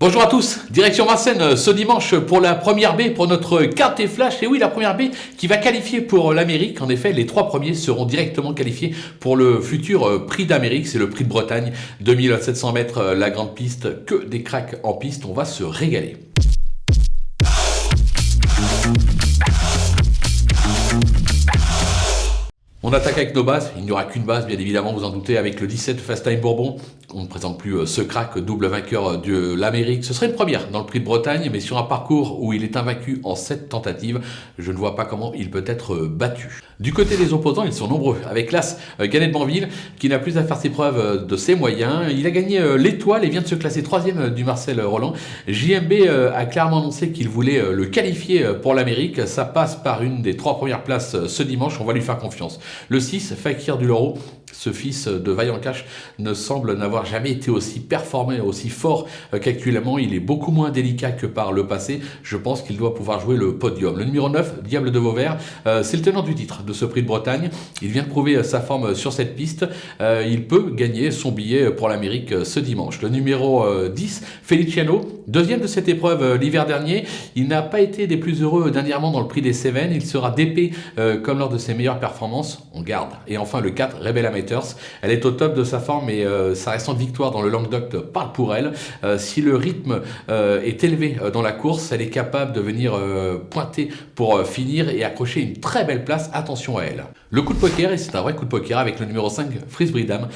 Bonjour à tous, direction Vincennes ce dimanche pour la première baie, pour notre quintet flash. Et oui, la première baie qui va qualifier pour l'Amérique. En effet, les 3 premiers seront directement qualifiés pour le futur prix d'Amérique. C'est le prix de Bretagne, 2700 mètres, la grande piste, que des cracks en piste. On va se régaler. On attaque avec nos bases, il n'y aura qu'une base bien évidemment, vous en doutez, avec le 17 Fast Time Bourbon. On ne présente plus ce crack, double vainqueur de l'Amérique. Ce serait une première dans le prix de Bretagne, mais sur un parcours où il est invaincu en 7 tentatives, je ne vois pas comment il peut être battu. Du côté des opposants, ils sont nombreux, avec l'As Gannet de Banville, qui n'a plus à faire ses preuves de ses moyens. Il a gagné l'étoile et vient de se classer 3e du Marcel Roland. JMB a clairement annoncé qu'il voulait le qualifier pour l'Amérique. Ça passe par une des 3 premières places ce dimanche, on va lui faire confiance. Le 6, Fakir du Loro, ce fils de Vaillant Cash, ne semble n'avoir jamais été aussi performant et aussi fort qu'actuellement. Il est beaucoup moins délicat que par le passé. Je pense qu'il doit pouvoir jouer le podium. Le numéro 9, Diable de Vauvert, c'est le tenant du titre de ce prix de Bretagne. Il vient de prouver sa forme sur cette piste. Il peut gagner son billet pour l'Amérique ce dimanche. Le numéro 10, Feliciano, 2e de cette épreuve l'hiver dernier. Il n'a pas été des plus heureux dernièrement dans le prix des Cévennes. Il sera d'épée comme lors de ses meilleures performances. On garde. Et enfin le 4, Rebel Amateurs. Elle est au top de sa forme et sa récente victoire dans le Languedoc parle pour elle. Si le rythme est élevé dans la course, elle est capable de venir pointer pour finir et accrocher une très belle place. Attention à elle. Le coup de poker, et c'est un vrai coup de poker avec le numéro 5, Freeze Bridam,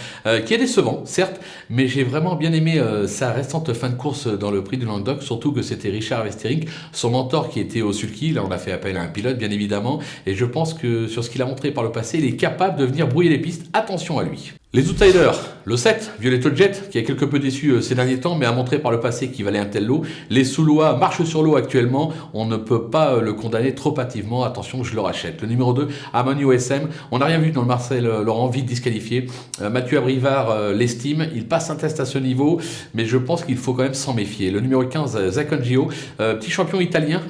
qui est décevant, certes, mais j'ai vraiment bien aimé sa récente fin de course dans le prix du Languedoc, surtout que c'était Richard Westering, son mentor qui était au sulky. Là, on a fait appel à un pilote, bien évidemment, et je pense que sur ce qu'il a montré par le passé, il est capable de venir brouiller les pistes. Attention à lui. Les outsiders, le 7, Violetto Jet, qui a quelque peu déçu ces derniers temps, mais a montré par le passé qu'il valait un tel lot. Les Soulois marchent sur l'eau actuellement, on ne peut pas le condamner trop hâtivement. Attention, je le rachète. Le numéro 2, Amoni OSM, on n'a rien vu dans le Marcel Laurent, vite disqualifié. Mathieu Abrivard l'estime, il passe un test à ce niveau, mais je pense qu'il faut quand même s'en méfier. Le numéro 15, Zacongio, petit champion italien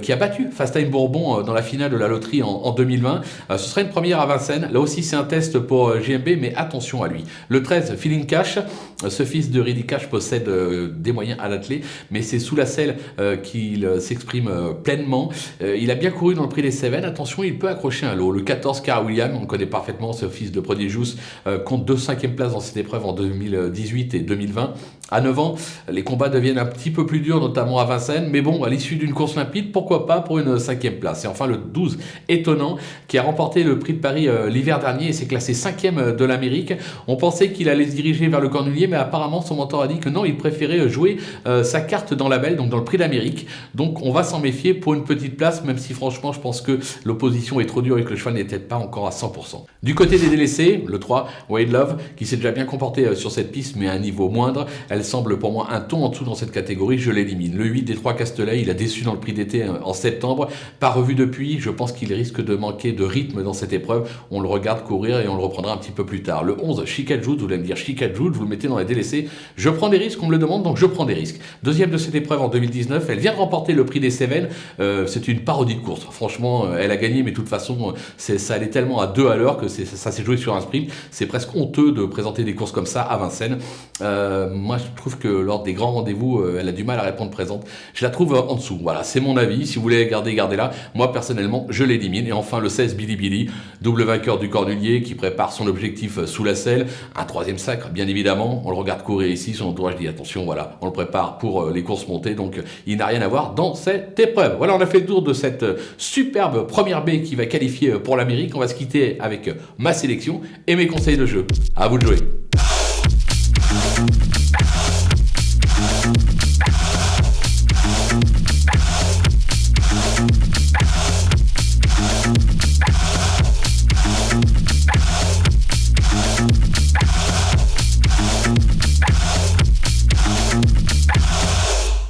qui a battu Fast Time Bourbon dans la finale de la loterie en 2020. Ce serait une première à Vincennes. Là aussi, c'est un test pour JMB, mais attention à lui. Le 13, Feeling Cash, ce fils de Riddy Cash possède des moyens à l'attelé, mais c'est sous la selle qu'il s'exprime pleinement. Il a bien couru dans le prix des Cévennes. Attention, il peut accrocher un lot. Le 14, Cara William, on connaît parfaitement ce fils de Prodigious, compte 2 5e places dans cette épreuve en 2018 et 2020. À 9 ans, les combats deviennent un petit peu plus durs, notamment à Vincennes, mais bon, à l'issue d'une course limpide, pourquoi pas pour une 5e place. Et enfin le 12, Étonnant, qui a remporté le prix de Paris l'hiver dernier et s'est classé 5e de l'Amérique. On pensait qu'il allait se diriger vers le Cornulier, mais apparemment son mentor a dit que non, il préférait jouer sa carte dans la belle, donc dans le prix d'Amérique. Donc on va s'en méfier pour une petite place, même si franchement je pense que l'opposition est trop dure et que le cheval n'est peut-être pas encore à 100%. Du côté des délaissés, le 3, Wade Love, qui s'est déjà bien comporté sur cette piste, mais à un niveau moindre. Elle semble pour moi un ton en dessous dans cette catégorie, je l'élimine. Le 8, des 3 Castelet, il a déçu dans le prix d'été en septembre. Pas revu depuis, je pense qu'il risque de manquer de rythme dans cette épreuve. On le regarde courir et on le reprendra un petit peu plus tard. Le 11, Chicadjoud, vous allez me dire Chicadjoud, vous le mettez dans les délaissés. Je prends des risques, on me le demande, donc je prends des risques. 2e de cette épreuve en 2019, elle vient de remporter le prix des Cévennes. C'est une parodie de course. Franchement, elle a gagné, mais de toute façon, ça allait tellement à 2 à l'heure que ça s'est joué sur un sprint. C'est presque honteux de présenter des courses comme ça à Vincennes. Moi, je trouve que lors des grands rendez-vous, elle a du mal à répondre présente. Je la trouve en dessous. Voilà, c'est mon avis. Si vous voulez garder, gardez-la. Moi, personnellement, je l'élimine. Et enfin, le 16, Billy Billy, double vainqueur du Cornulier, qui prépare son objectif sous la selle. Un 3e sacre, bien évidemment. On le regarde courir ici. Son entourage dit attention, voilà, on le prépare pour les courses montées. Donc, il n'a rien à voir dans cette épreuve. Voilà, on a fait le tour de cette superbe première baie qui va qualifier pour l'Amérique. On va se quitter avec ma sélection et mes conseils de jeu. À vous de jouer.